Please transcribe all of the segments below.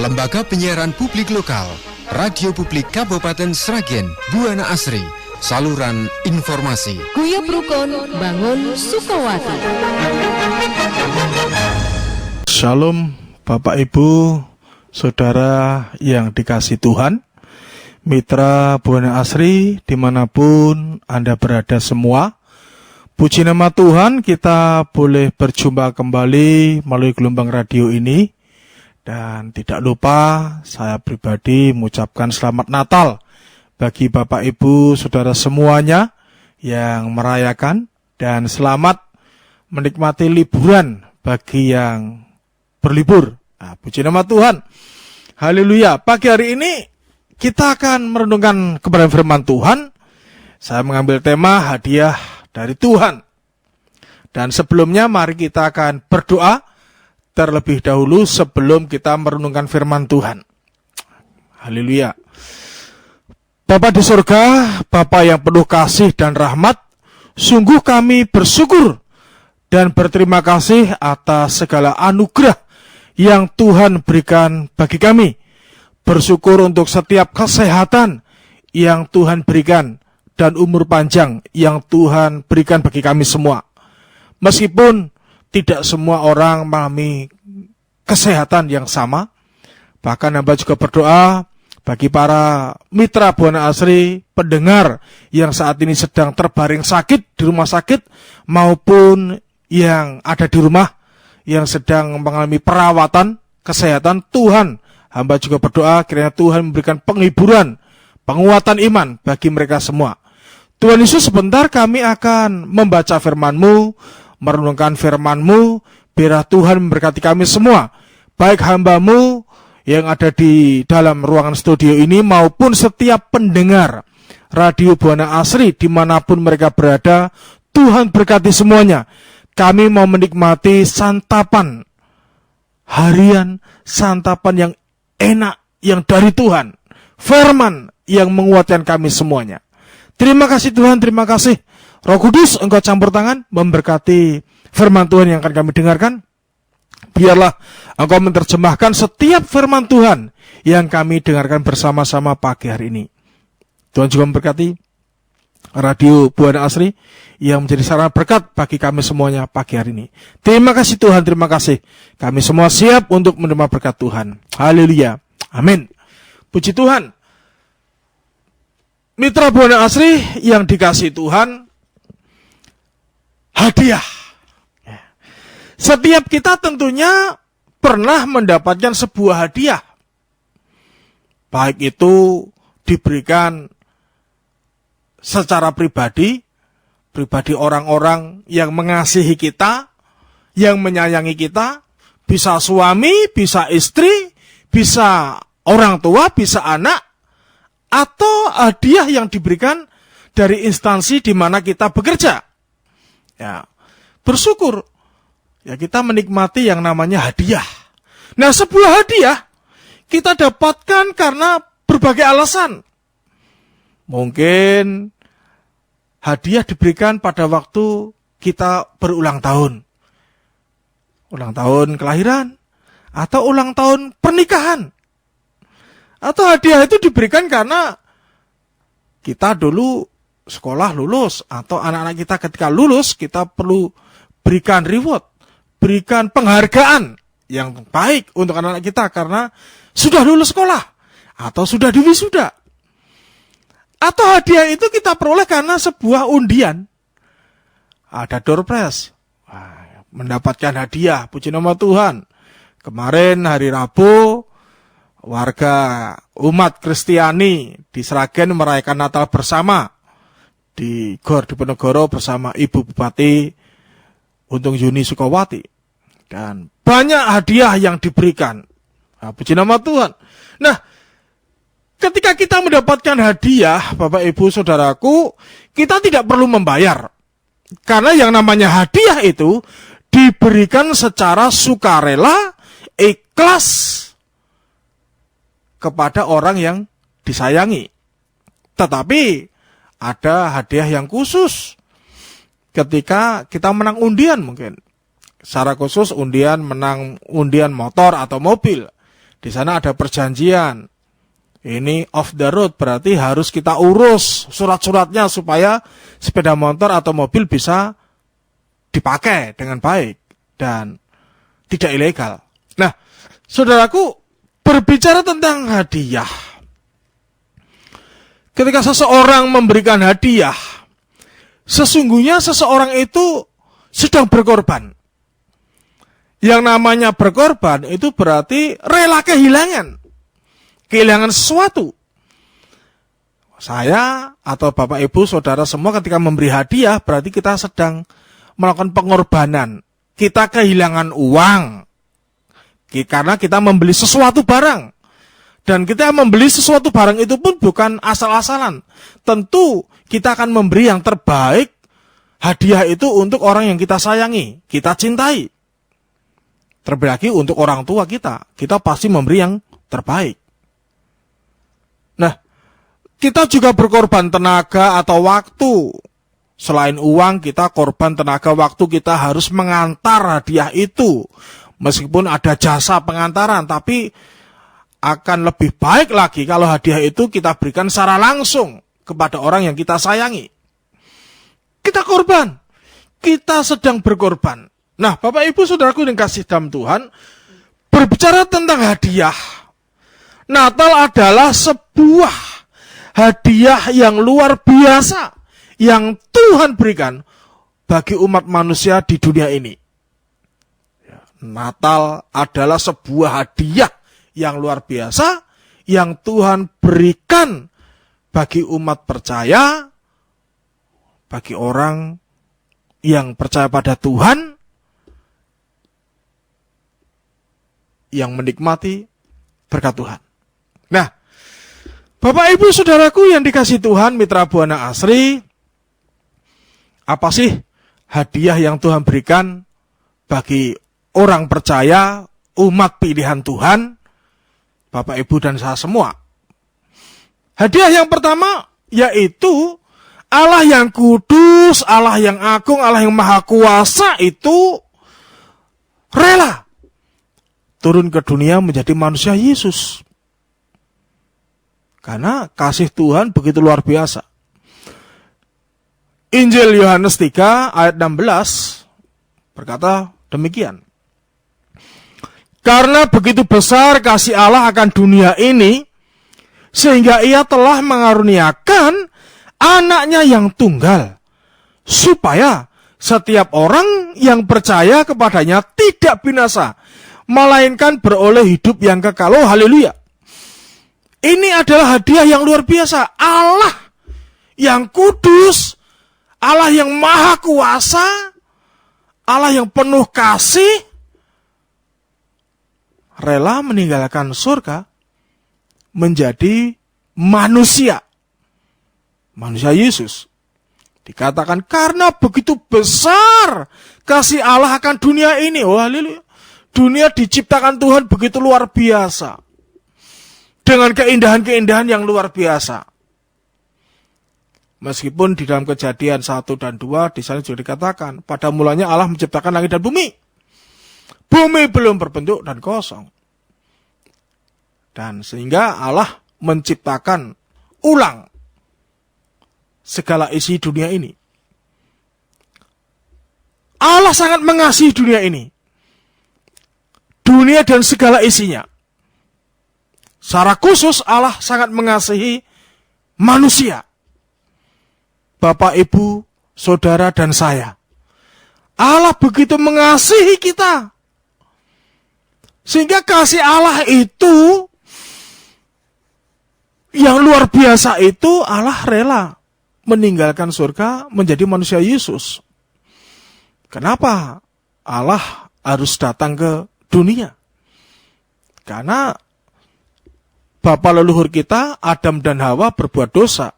Lembaga Penyiaran Publik Lokal, Radio Publik Kabupaten Sragen, Buana Asri, saluran informasi. Guyub Rukun Bangun Sukowati. Shalom Bapak Ibu, Saudara yang dikasih Tuhan, Mitra Buana Asri dimanapun Anda berada semua. Puji nama Tuhan, kita boleh berjumpa kembali melalui gelombang radio ini. Dan tidak lupa saya pribadi mengucapkan selamat Natal bagi Bapak Ibu Saudara semuanya yang merayakan, dan selamat menikmati liburan bagi yang berlibur. Nah, puji nama Tuhan. Haleluya. Pagi hari ini kita akan merenungkan kebenaran firman Tuhan. Saya mengambil tema hadiah dari Tuhan. Dan sebelumnya mari kita akan berdoa terlebih dahulu sebelum kita merenungkan firman Tuhan. Haleluya. Bapa di surga, Bapa yang penuh kasih dan rahmat, sungguh kami bersyukur dan berterima kasih atas segala anugerah yang Tuhan berikan bagi kami. Bersyukur untuk setiap kesehatan yang Tuhan berikan dan umur panjang yang Tuhan berikan bagi kami semua. Meskipun tidak semua orang mengalami kesehatan yang sama, bahkan hamba juga berdoa bagi para mitra Buana Asri, pendengar yang saat ini sedang terbaring sakit di rumah sakit, maupun yang ada di rumah yang sedang mengalami perawatan kesehatan. Tuhan, hamba juga berdoa kiranya Tuhan memberikan penghiburan, penguatan iman bagi mereka semua. Tuhan Yesus, sebentar kami akan membaca firman-Mu, merenungkan firman-Mu. Biarlah Tuhan memberkati kami semua, baik hamba-Mu yang ada di dalam ruangan studio ini maupun setiap pendengar Radio Buana Asri dimanapun mereka berada. Tuhan berkati semuanya. Kami mau menikmati santapan harian, santapan yang enak, yang dari Tuhan, firman yang menguatkan kami semuanya. Terima kasih Tuhan, terima kasih. Roh Kudus, Engkau campur tangan, memberkati firman Tuhan yang akan kami dengarkan. Biarlah Engkau menerjemahkan setiap firman Tuhan yang kami dengarkan bersama-sama pagi hari ini. Tuhan juga memberkati Radio Buana Asri yang menjadi sarana berkat bagi kami semuanya pagi hari ini. Terima kasih Tuhan, terima kasih. Kami semua siap untuk menerima berkat Tuhan. Haleluya. Amin. Puji Tuhan. Mitra Buana Asri yang dikasihi Tuhan, hadiah. Setiap kita tentunya pernah mendapatkan sebuah hadiah. Baik itu diberikan secara pribadi orang-orang yang mengasihi kita, yang menyayangi kita, bisa suami, bisa istri, bisa orang tua, bisa anak, atau hadiah yang diberikan dari instansi di mana kita bekerja. Ya, bersyukur. Ya, kita menikmati yang namanya hadiah. Nah, sebuah hadiah kita dapatkan karena berbagai alasan. Mungkin hadiah diberikan pada waktu kita berulang tahun. Ulang tahun kelahiran, atau ulang tahun pernikahan. Atau hadiah itu diberikan karena kita dulu sekolah lulus, atau anak-anak kita ketika lulus, kita perlu berikan reward, berikan penghargaan yang baik untuk anak-anak kita karena sudah lulus sekolah, atau sudah diwisuda. Atau hadiah itu kita peroleh karena sebuah undian. Ada door prize, mendapatkan hadiah, puji nama Tuhan. Kemarin hari Rabu, warga umat Kristiani di Sragen merayakan Natal bersama di Gor Diponegoro bersama Ibu Bupati Untung Yuni Sukowati. Dan banyak hadiah yang diberikan. Nah, puji nama Tuhan. Nah, ketika kita mendapatkan hadiah, Bapak Ibu Saudaraku, kita tidak perlu membayar. Karena yang namanya hadiah itu diberikan secara sukarela, ikhlas kepada orang yang disayangi. Tetapi ada hadiah yang khusus ketika kita menang undian mungkin. Secara khusus undian menang undian motor atau mobil. Di sana ada perjanjian. Ini off the road, berarti harus kita urus surat-suratnya supaya sepeda motor atau mobil bisa dipakai dengan baik dan tidak ilegal. Nah, saudaraku, berbicara tentang hadiah. Ketika seseorang memberikan hadiah, sesungguhnya seseorang itu sedang berkorban. Yang namanya berkorban itu berarti rela kehilangan sesuatu. Saya atau Bapak Ibu Saudara semua ketika memberi hadiah berarti kita sedang melakukan pengorbanan. Kita kehilangan uang karena kita membeli sesuatu barang. Dan kita membeli sesuatu barang itu pun bukan asal-asalan. Tentu kita akan memberi yang terbaik. Hadiah itu untuk orang yang kita sayangi, kita cintai. Terlebih lagi untuk orang tua kita pasti memberi yang terbaik. Nah, kita juga berkorban tenaga atau waktu. Selain uang, kita korban tenaga waktu, kita harus mengantar hadiah itu. Meskipun ada jasa pengantaran, tapi akan lebih baik lagi kalau hadiah itu kita berikan secara langsung kepada orang yang kita sayangi. Kita korban. Kita sedang berkorban. Nah, Bapak Ibu Saudaraku yang kasih dalam Tuhan, berbicara tentang hadiah. Natal adalah sebuah hadiah yang luar biasa yang Tuhan berikan bagi umat manusia di dunia ini. Natal adalah sebuah hadiah yang luar biasa yang Tuhan berikan bagi umat percaya, bagi orang yang percaya pada Tuhan, yang menikmati berkat Tuhan. Nah, Bapak Ibu Saudaraku yang dikasih Tuhan, mitra Buana Asri, apa sih hadiah yang Tuhan berikan bagi orang percaya, umat pilihan Tuhan, Bapak Ibu dan saya semua? Hadiah yang pertama yaitu Allah yang kudus, Allah yang agung, Allah yang maha kuasa itu rela turun ke dunia menjadi manusia Yesus. Karena kasih Tuhan begitu luar biasa. Injil Yohanes 3 ayat 16 berkata demikian. Karena begitu besar kasih Allah akan dunia ini, sehingga ia telah mengaruniakan anaknya yang tunggal, supaya setiap orang yang percaya kepadanya tidak binasa, melainkan beroleh hidup yang kekal. Oh, haleluya. Ini adalah hadiah yang luar biasa. Allah yang kudus, Allah yang maha kuasa, Allah yang penuh kasih, rela meninggalkan surga menjadi manusia. Manusia Yesus. Dikatakan karena begitu besar kasih Allah akan dunia ini. Oh, haleluya. Dunia diciptakan Tuhan begitu luar biasa. Dengan keindahan-keindahan yang luar biasa. Meskipun di dalam Kejadian 1 dan 2 di sana juga dikatakan, pada mulanya Allah menciptakan langit dan bumi. Bumi belum berbentuk dan kosong. Dan sehingga Allah menciptakan ulang segala isi dunia ini. Allah sangat mengasihi dunia ini. Dunia dan segala isinya. Secara khusus Allah sangat mengasihi manusia. Bapak, Ibu, Saudara, dan saya. Allah begitu mengasihi kita. Sehingga kasih Allah itu, yang luar biasa itu, Allah rela meninggalkan surga menjadi manusia Yesus. Kenapa Allah harus datang ke dunia? Karena Bapa leluhur kita, Adam dan Hawa berbuat dosa.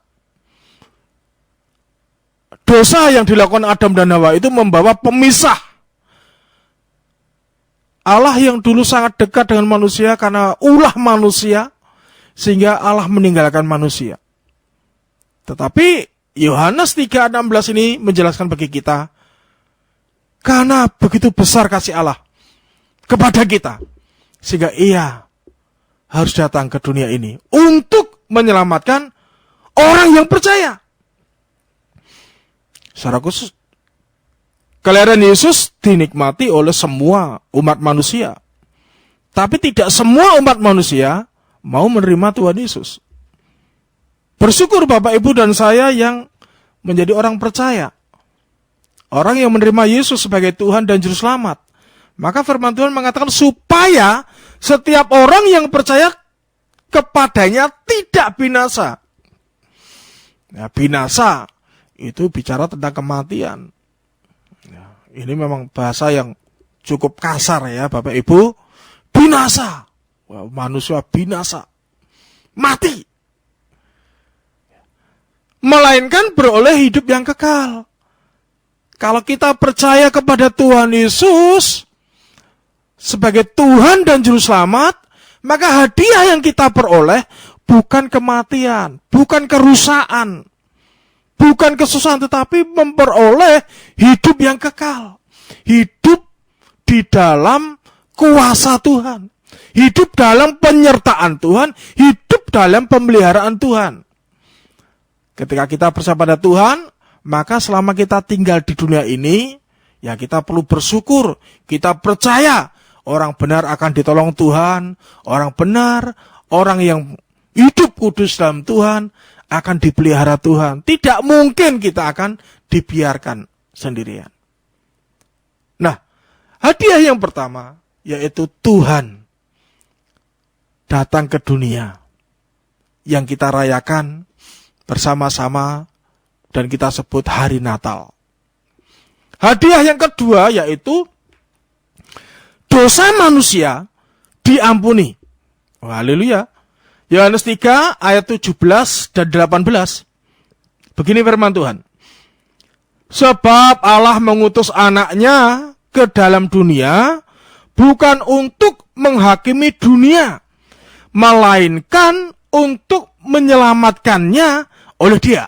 Dosa yang dilakukan Adam dan Hawa itu membawa pemisah. Allah yang dulu sangat dekat dengan manusia karena ulah manusia, sehingga Allah meninggalkan manusia. Tetapi Yohanes 3:16 ini menjelaskan bagi kita, karena begitu besar kasih Allah kepada kita, sehingga ia harus datang ke dunia ini untuk menyelamatkan orang yang percaya. Secara khusus, kelahiran Yesus dinikmati oleh semua umat manusia. Tapi tidak semua umat manusia mau menerima Tuhan Yesus. Bersyukur Bapak, Ibu, dan saya yang menjadi orang percaya. Orang yang menerima Yesus sebagai Tuhan dan Juru Selamat. Maka firman Tuhan mengatakan supaya setiap orang yang percaya kepadanya tidak binasa. Ya, binasa itu bicara tentang kematian. Ya, ini memang bahasa yang cukup kasar ya Bapak Ibu. Binasa. Wah, manusia binasa. Mati. Melainkan beroleh hidup yang kekal. Kalau kita percaya kepada Tuhan Yesus sebagai Tuhan dan Juru Selamat, maka hadiah yang kita peroleh bukan kematian, bukan kerusakan, bukan kesusahan, tetapi memperoleh hidup yang kekal. Hidup di dalam kuasa Tuhan. Hidup dalam penyertaan Tuhan, hidup dalam pemeliharaan Tuhan. Ketika kita percaya pada Tuhan, maka selama kita tinggal di dunia ini, ya kita perlu bersyukur. Kita percaya orang benar akan ditolong Tuhan, orang benar, orang yang hidup kudus dalam Tuhan akan dipelihara Tuhan. Tidak mungkin kita akan dibiarkan sendirian. Nah, hadiah yang pertama yaitu Tuhan datang ke dunia yang kita rayakan bersama-sama dan kita sebut hari Natal. Hadiah yang kedua yaitu dosa manusia diampuni. Oh, haleluya. Yohanes 3 ayat 17 dan 18. Begini firman Tuhan. Sebab Allah mengutus anaknya ke dalam dunia bukan untuk menghakimi dunia, melainkan untuk menyelamatkannya oleh Dia.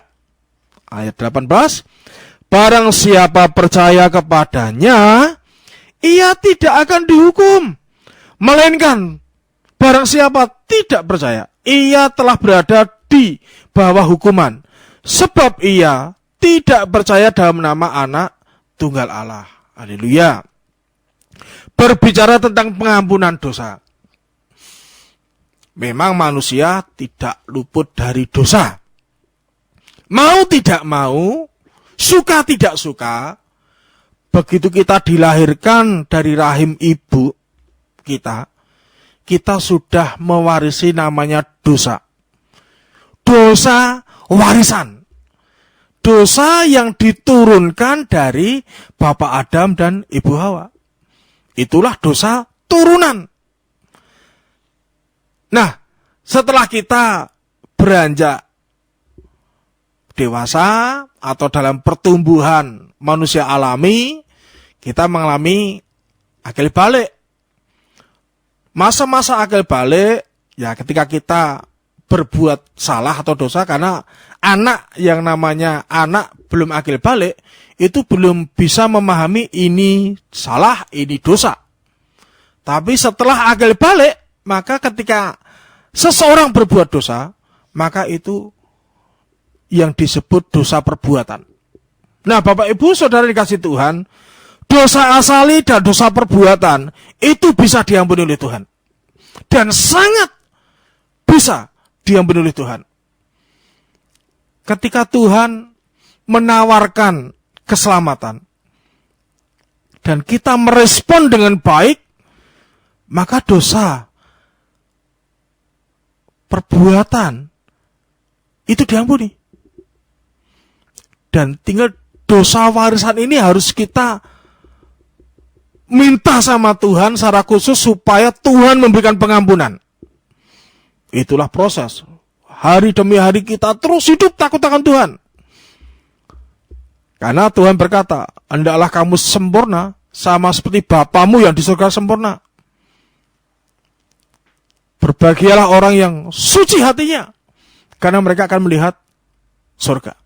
Ayat 18. Barang siapa percaya kepadanya, ia tidak akan dihukum. Melainkan barang siapa tidak percaya, ia telah berada di bawah hukuman. Sebab ia tidak percaya dalam nama Anak Tunggal Allah. Haleluya. Berbicara tentang pengampunan dosa. Memang manusia tidak luput dari dosa. Mau tidak mau, suka tidak suka, begitu kita dilahirkan dari rahim ibu kita sudah mewarisi namanya dosa. Dosa warisan. Dosa yang diturunkan dari Bapak Adam dan Ibu Hawa. Itulah dosa turunan. Nah, setelah kita beranjak dewasa atau dalam pertumbuhan manusia alami, kita mengalami akil balik. Masa-masa akil balik, ya ketika kita berbuat salah atau dosa, karena anak yang namanya anak belum akil balik, itu belum bisa memahami ini salah, ini dosa. Tapi setelah akil balik, maka ketika seseorang berbuat dosa, maka itu yang disebut dosa perbuatan. Nah, Bapak Ibu Saudara dikasih Tuhan, dosa asali dan dosa perbuatan itu bisa diampuni oleh Tuhan. Dan sangat bisa diampuni oleh Tuhan. Ketika Tuhan menawarkan keselamatan dan kita merespon dengan baik, maka dosa perbuatan itu diampuni. Dan tinggal dosa warisan ini harus kita minta sama Tuhan secara khusus supaya Tuhan memberikan pengampunan. Itulah proses. Hari demi hari kita terus hidup takut akan Tuhan. Karena Tuhan berkata, hendaklah kamu sempurna sama seperti Bapamu yang di surga sempurna. Berbahagialah orang yang suci hatinya, karena mereka akan melihat surga.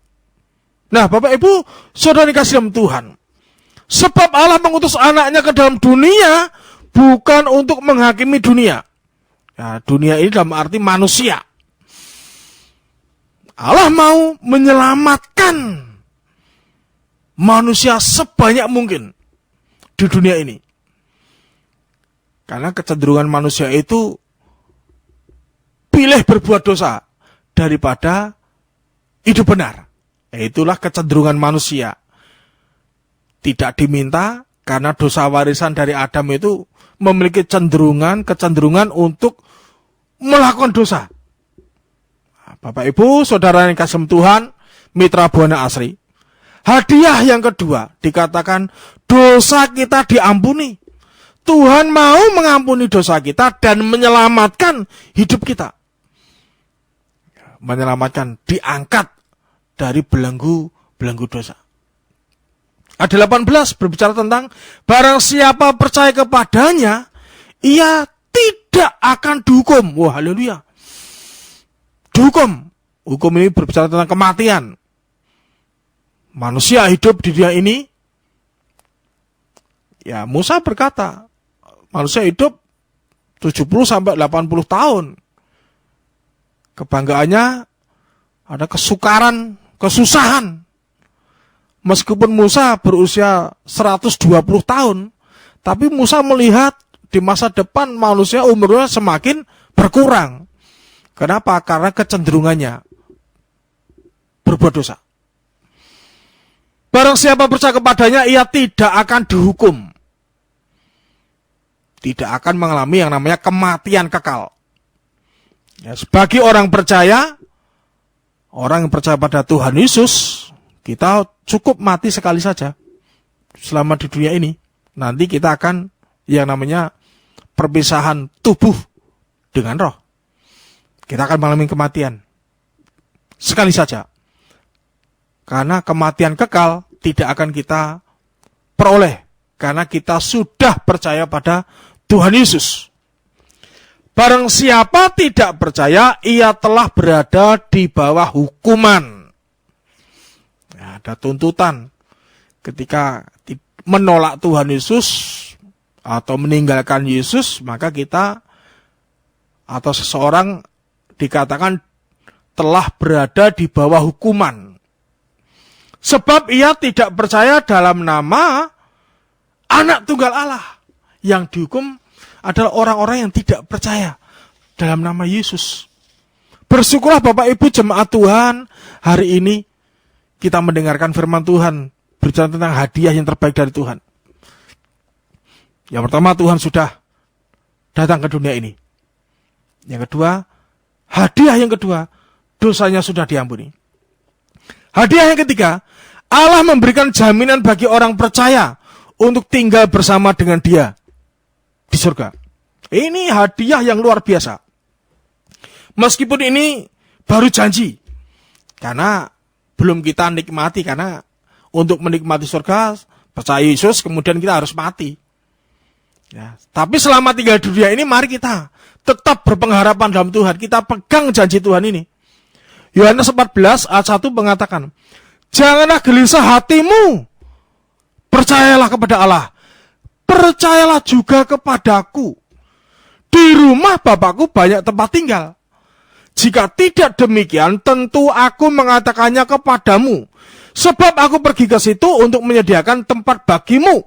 Nah, Bapak Ibu Saudara dikasih dalam Tuhan, sebab Allah mengutus anaknya ke dalam dunia bukan untuk menghakimi dunia. Nah, dunia ini dalam arti manusia. Allah mau menyelamatkan manusia sebanyak mungkin di dunia ini. Karena kecenderungan manusia itu pilih berbuat dosa daripada hidup benar. Itulah kecenderungan manusia. Tidak diminta karena dosa warisan dari Adam itu memiliki kecenderungan untuk melakukan dosa. Bapak Ibu, saudara yang kasih Tuhan, mitra Buana Asri, hadiah yang kedua dikatakan dosa kita diampuni. Tuhan mau mengampuni dosa kita dan menyelamatkan hidup kita. Menyelamatkan, diangkat dari belenggu dosa. Ayat 18 berbicara tentang barang siapa percaya kepadanya, ia tidak akan dihukum. Wah, haleluya. Dihukum. Hukum ini berbicara tentang kematian. Manusia hidup di dunia ini. Ya, Musa berkata, manusia hidup 70-80 tahun. Kebanggaannya ada kesukaran, kesusahan. Meskipun Musa berusia 120 tahun, tapi Musa melihat di masa depan manusia umurnya semakin berkurang. Kenapa? Karena kecenderungannya berbuat dosa. Barang siapa percaya kepadanya, ia tidak akan dihukum. Tidak akan mengalami yang namanya kematian kekal. Ya, sebagai orang yang percaya pada Tuhan Yesus, kita cukup mati sekali saja selama di dunia ini. Nanti kita akan yang namanya perpisahan tubuh dengan roh. Kita akan mengalami kematian sekali saja. Karena kematian kekal tidak akan kita peroleh. Karena kita sudah percaya pada Tuhan Yesus. Barang siapa tidak percaya, ia telah berada di bawah hukuman. Nah, ada tuntutan. Ketika menolak Tuhan Yesus atau meninggalkan Yesus, maka kita atau seseorang dikatakan telah berada di bawah hukuman. Sebab ia tidak percaya dalam nama Anak Tunggal Allah. Yang dihukum adalah orang-orang yang tidak percaya dalam nama Yesus. Bersyukurlah Bapak Ibu jemaat Tuhan, hari ini kita mendengarkan firman Tuhan, berbicara tentang hadiah yang terbaik dari Tuhan. Yang pertama, Tuhan sudah datang ke dunia ini. Yang kedua, hadiah yang kedua, dosanya sudah diampuni. Hadiah yang ketiga, Allah memberikan jaminan bagi orang percaya untuk tinggal bersama dengan Dia di surga. Ini hadiah yang luar biasa. Meskipun ini baru janji, karena belum kita nikmati, karena untuk menikmati surga, percaya Yesus, kemudian kita harus mati. Ya, tapi selama tinggal di dunia ini, mari kita tetap berpengharapan dalam Tuhan. Kita pegang janji Tuhan ini. Yohanes 14 ayat 1 mengatakan, janganlah gelisah hatimu, percayalah kepada Allah, percayalah juga kepadaku. Di rumah Bapakku banyak tempat tinggal. Jika tidak demikian, tentu aku mengatakannya kepadamu. Sebab aku pergi ke situ untuk menyediakan tempat bagimu.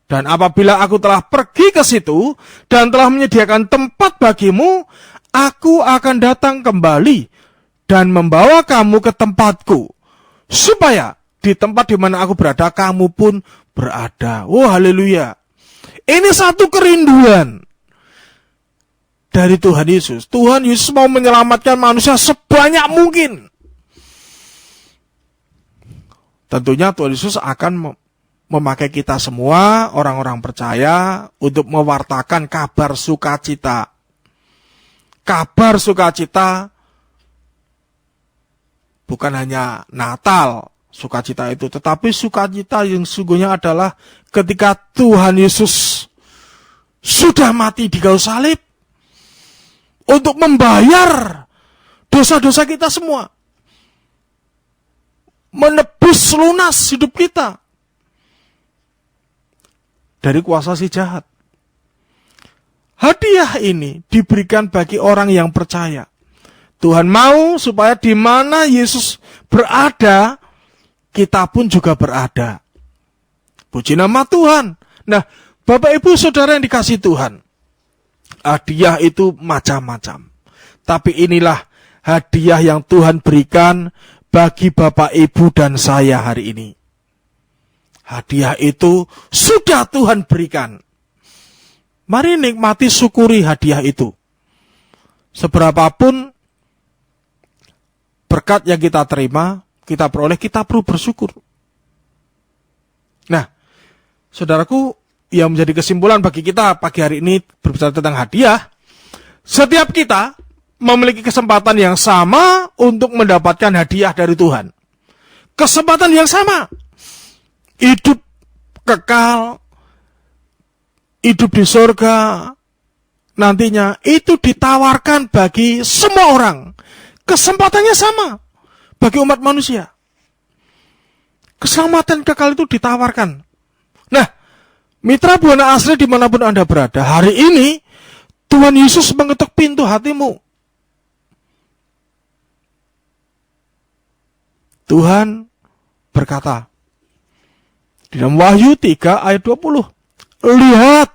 Dan apabila aku telah pergi ke situ dan telah menyediakan tempat bagimu, aku akan datang kembali dan membawa kamu ke tempatku, supaya di tempat di mana aku berada, kamu pun berada. Oh, haleluya. Ini satu kerinduan dari Tuhan Yesus. Tuhan Yesus mau menyelamatkan manusia sebanyak mungkin. Tentunya Tuhan Yesus akan memakai kita semua, orang-orang percaya, untuk mewartakan kabar sukacita. Kabar sukacita bukan hanya Natal, sukacita itu, tetapi sukacita yang sesungguhnya adalah ketika Tuhan Yesus sudah mati di kayu salib untuk membayar dosa-dosa kita semua, menebus lunas hidup kita dari kuasa si jahat. Hadiah hadiah ini diberikan bagi orang yang percaya. Tuhan mau supaya di mana Yesus berada, kita pun juga berada. Puji nama Tuhan. Nah, Bapak Ibu Saudara yang dikasihi Tuhan, hadiah itu macam-macam. Tapi inilah hadiah yang Tuhan berikan bagi Bapak Ibu dan saya hari ini. Hadiah itu sudah Tuhan berikan. Mari nikmati, syukuri hadiah itu. Seberapapun berkat yang kita terima, kita peroleh, kita perlu bersyukur. Nah, saudaraku, yang menjadi kesimpulan bagi kita pagi hari ini berbicara tentang hadiah, setiap kita memiliki kesempatan yang sama untuk mendapatkan hadiah dari Tuhan. Kesempatan yang sama. Hidup kekal, hidup di surga, nantinya itu ditawarkan bagi semua orang. Kesempatannya sama bagi umat manusia. Keselamatan kekal itu ditawarkan. Nah, mitra Buana Asri dimanapun Anda berada, hari ini Tuhan Yesus mengetuk pintu hatimu. Tuhan berkata di dalam Wahyu 3 ayat 20, lihat,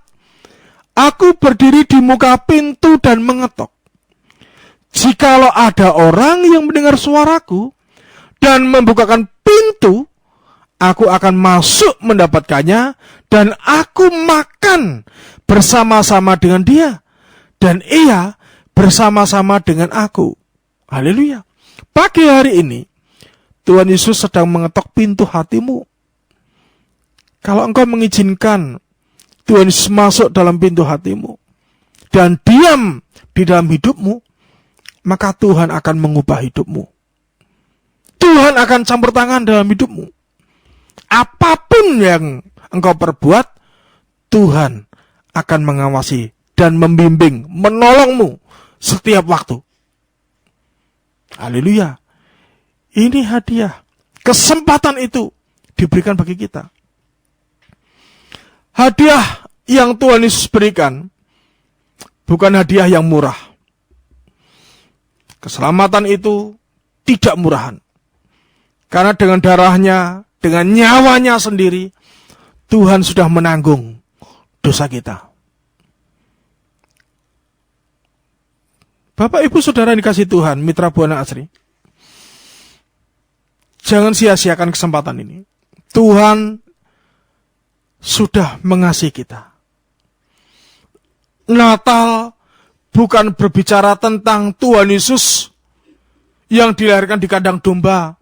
aku berdiri di muka pintu dan mengetuk. Jikalau ada orang yang mendengar suaraku dan membukakan pintu, aku akan masuk mendapatkannya dan aku makan bersama-sama dengan dia dan ia bersama-sama dengan aku. Haleluya. Pagi hari ini Tuhan Yesus sedang mengetok pintu hatimu. Kalau engkau mengizinkan Tuhan Yesus masuk dalam pintu hatimu dan diam di dalam hidupmu, maka Tuhan akan mengubah hidupmu. Tuhan akan campur tangan dalam hidupmu. Apapun yang engkau perbuat, Tuhan akan mengawasi dan membimbing, menolongmu setiap waktu. Haleluya. Ini hadiah. Kesempatan itu diberikan bagi kita. Hadiah yang Tuhan Yesus berikan bukan hadiah yang murah. Keselamatan itu tidak murahan. Karena dengan darahnya, dengan nyawanya sendiri, Tuhan sudah menanggung dosa kita. Bapak, Ibu, Saudara yang dikasihi Tuhan, mitra Buana Asri, jangan sia-siakan kesempatan ini. Tuhan sudah mengasihi kita. Natal bukan berbicara tentang Tuhan Yesus yang dilahirkan di kandang domba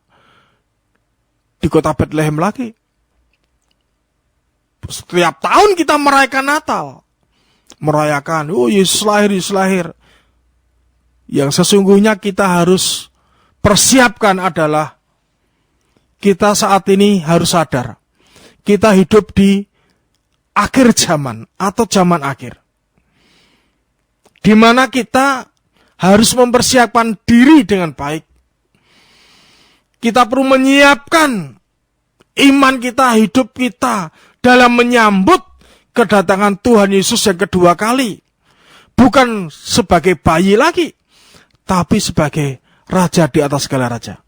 di kota Bethlehem lagi. Setiap tahun kita merayakan Natal. Merayakan, Yesus lahir, Yesus lahir. Yang sesungguhnya kita harus persiapkan adalah kita saat ini harus sadar. Kita hidup di akhir zaman atau zaman akhir. Di mana kita harus mempersiapkan diri dengan baik. Kita perlu menyiapkan iman kita, hidup kita dalam menyambut kedatangan Tuhan Yesus yang kedua kali. Bukan sebagai bayi lagi, tapi sebagai raja di atas segala raja.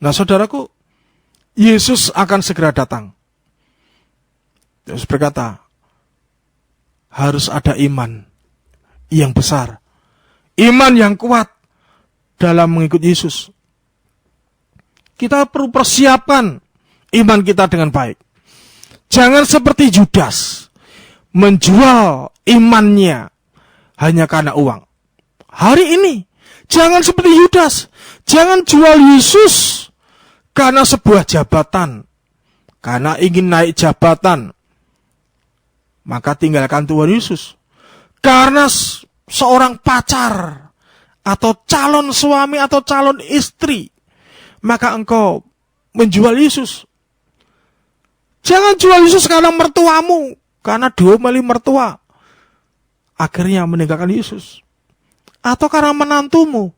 Nah, saudaraku, Yesus akan segera datang. Yesus berkata, harus ada iman yang besar, iman yang kuat dalam mengikut Yesus. Kita perlu persiapkan iman kita dengan baik. Jangan seperti Judas, menjual imannya hanya karena uang. Hari ini, jangan seperti Yudas. Jangan jual Yesus karena sebuah jabatan. Karena ingin naik jabatan. Maka tinggalkan Tuhan Yesus. Karena seorang pacar, atau calon suami, atau calon istri, maka engkau menjual Yesus. Jangan jual Yesus karena mertuamu. Karena diomeli mertua. Akhirnya meninggalkan Yesus. Atau karena menantumu,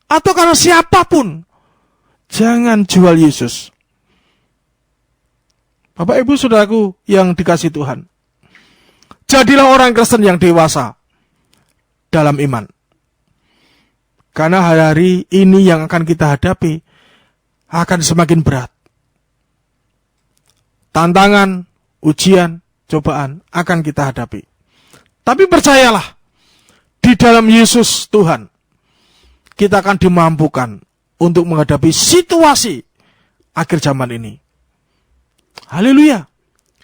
atau karena siapapun, jangan jual Yesus. Bapak, Ibu, Saudaraku yang dikasihi Tuhan, Jadilah orang Kristen yang dewasa dalam iman. Karena hari-hari ini yang akan kita hadapi akan semakin berat. Tantangan, ujian, cobaan akan kita hadapi. Tapi percayalah, di dalam Yesus Tuhan, kita akan dimampukan untuk menghadapi situasi akhir zaman ini. Haleluya.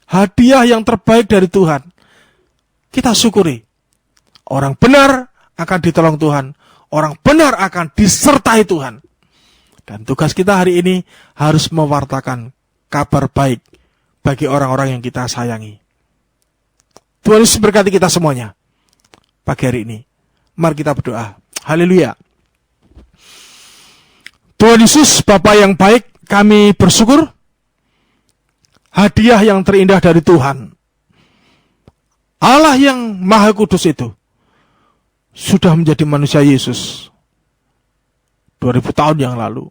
Hadiah yang terbaik dari Tuhan, kita syukuri. Orang benar akan ditolong Tuhan. Orang benar akan disertai Tuhan. Dan tugas kita hari ini harus mewartakan kabar baik bagi orang-orang yang kita sayangi. Tuhan Yesus berkati kita semuanya pagi hari ini. Mari kita berdoa. Haleluya. Tuhan Yesus, Bapa yang baik, kami bersyukur hadiah yang terindah dari Tuhan. Allah yang Maha Kudus itu sudah menjadi manusia Yesus 2000 tahun yang lalu.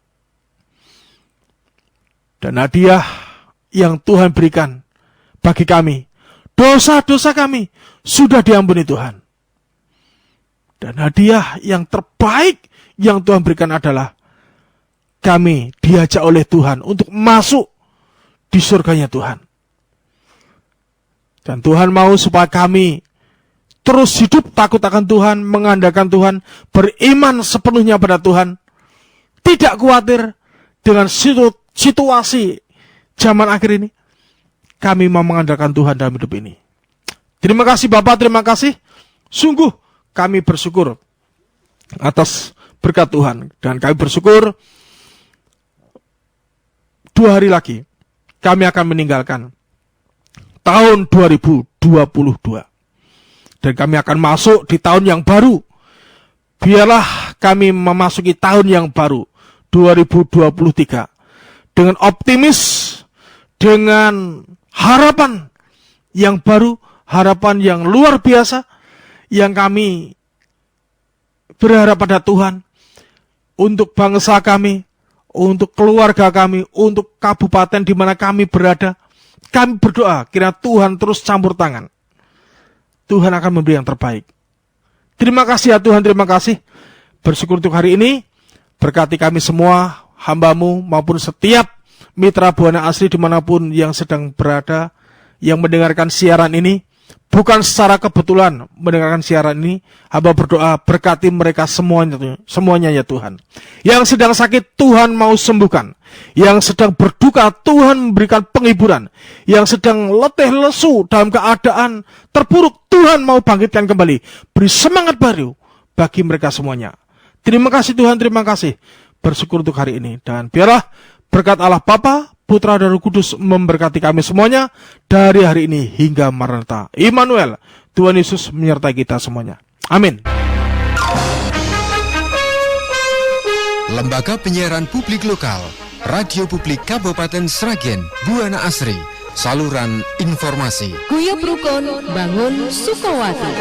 Dan hadiah yang Tuhan berikan bagi kami, dosa-dosa kami sudah diampuni Tuhan. Dan hadiah yang terbaik yang Tuhan berikan adalah kami diajak oleh Tuhan untuk masuk di surganya Tuhan. Dan Tuhan mau supaya kami terus hidup takut akan Tuhan, mengandalkan Tuhan, beriman sepenuhnya pada Tuhan. Tidak khawatir dengan situasi zaman akhir ini. Kami mau mengandalkan Tuhan dalam hidup ini. Terima kasih Bapak, terima kasih. Sungguh kami bersyukur atas berkat Tuhan. Dan kami bersyukur 2 hari lagi kami akan meninggalkan tahun 2022. Dan kami akan masuk di tahun yang baru. Biarlah kami memasuki tahun yang baru, 2023. Dengan optimis, dengan harapan yang baru, harapan yang luar biasa, yang kami berharap pada Tuhan, untuk bangsa kami, untuk keluarga kami, untuk kabupaten di mana kami berada. Kami berdoa, kiranya Tuhan terus campur tangan. Tuhan akan memberi yang terbaik. Terima kasih ya Tuhan, terima kasih. Bersyukur untuk hari ini. Berkati kami semua, hamba-Mu maupun setiap mitra Buana Asri dimanapun yang sedang berada, yang mendengarkan siaran ini. Bukan secara kebetulan mendengarkan siaran ini. Hamba berdoa berkati mereka semuanya ya Tuhan. Yang sedang sakit Tuhan mau sembuhkan. Yang sedang berduka Tuhan memberikan penghiburan. Yang sedang letih lesu dalam keadaan terpuruk Tuhan mau bangkitkan kembali. Beri semangat baru bagi mereka semuanya. Terima kasih Tuhan, terima kasih. Bersyukur untuk hari ini. Dan biarlah berkat Allah Bapa, Putra dan Roh Kudus memberkati kami semuanya dari hari ini hingga Maranatha. Immanuel, Tuhan Yesus menyertai kita semuanya. Amin. Lembaga Penyiaran Publik Lokal, Radio Publik Kabupaten Sragen, Buana Asri, saluran informasi. Guyub Rukun Bangun Sukowati.